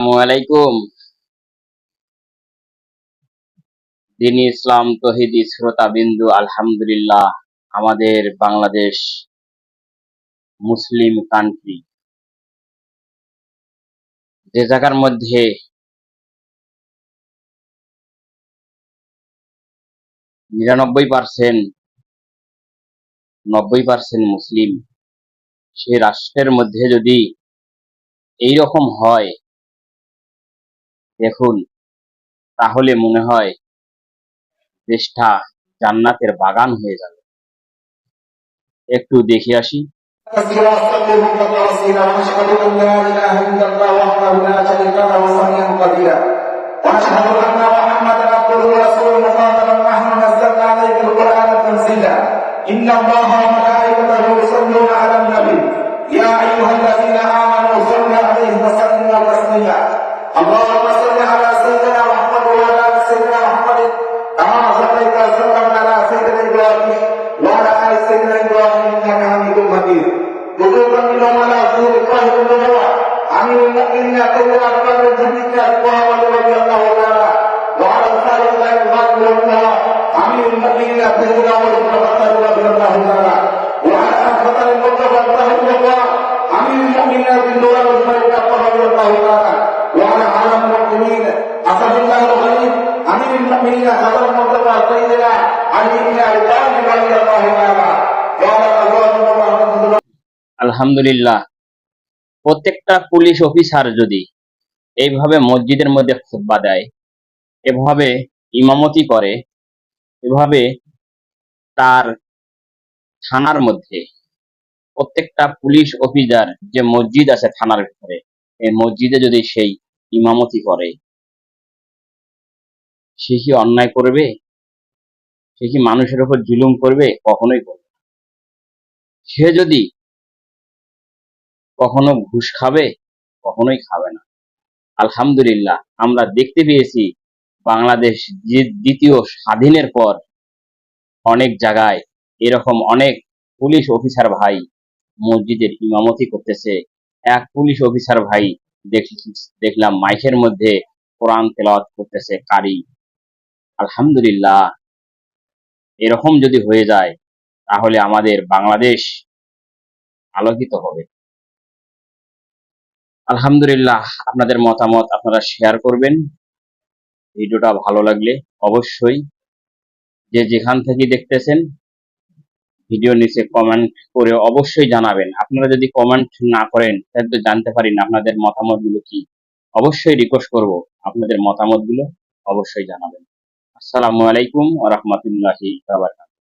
আসসালামাইকুম। দ্বীন ইসলাম তৌহিদি শ্রোতাবিন্দু, আলহামদুলিল্লাহ, আমাদের বাংলাদেশ মুসলিম কান্ট্রি, যে জায়গার মধ্যে 99% 90% মুসলিম, সে রাষ্ট্রের মধ্যে যদি এই রকম হয়, দেখুন, তাহলে মনে হয় দেশটা জান্নাতের বাগান হয়ে যাবে। একটু দেখে আসি। إن الله وملائكته يصلون على النبي يا أيها الذين آمنوا صلوا عليه وسلموا تسليما اللهم صل على سيدنا محمد وعلى آل سيدنا محمد كما صليت وسلمت على سيدنا إبراهيم وعلى آل سيدنا إبراهيم إنك حميد مجيد وجوبا منهم على رسول الله النبوة عن المؤمنين كل أكبر الجنة أكبر رضي الله تعالى وعلى الخالق لا يغادر الله عن المؤمنين سيدنا والخلفاء رضي الله تعالى وعلى أخطر المصطفى الله عن المؤمنين بالنور والخلفاء رضي الله تعالى وعلى عالم المؤمنين أسد الله الغني عن المؤمنين خبر المصطفى سيدنا علي بن أبي طالب رضي الله تعالى وعلى أزواج محمد আলহামদুলিল্লাহ, প্রত্যেকটা পুলিশ অফিসার যদি এইভাবে মসজিদের মধ্যে খুতবা দেয়, এভাবে ইমামতি করে, এভাবে তার থানার মধ্যে প্রত্যেকটা পুলিশ অফিসার যে মসজিদ আছে থানার ভিতরে, এই মসজিদে যদি সেই ইমামতি করে, সে কি অন্যায় করবে? সে কি মানুষের উপর জুলুম করবে? কখনোই করবে না। সে যদি কখনো ঘুষ খাবে? কখনোই খাবে না। আলহামদুলিল্লাহ, আমরা দেখতে পেয়েছি বাংলাদেশ দ্বিতীয় স্বাধীনের পর অনেক জায়গায় এরকম অনেক পুলিশ অফিসার ভাই মসজিদের ইমামতি করতেছে। এক পুলিশ অফিসার ভাই দেখলাম মাইকের মধ্যে কোরআন তেলাওয়াত করতেছে, কারি। আলহামদুলিল্লাহ, এরকম যদি হয়ে যায় তাহলে আমাদের বাংলাদেশ আলোকিত হবে। আলহামদুলিল্লাহ, আপনাদের মতামত আপনারা শেয়ার করবেন। ভিডিওটা ভালো লাগলে অবশ্যই যে যেখান থেকে দেখতেছেন ভিডিও নিচে কমেন্ট করে অবশ্যই জানাবেন। আপনারা যদি কমেন্ট না করেন তাহলে তো জানতে পারি না আপনাদের মতামতগুলো কি। অবশ্যই রিকোয়েস্ট করব আপনাদের মতামতগুলো অবশ্যই জানাবেন। আসসালামু আলাইকুম ওয়া রাহমাতুল্লাহি ওয়া বারাকাতুহু।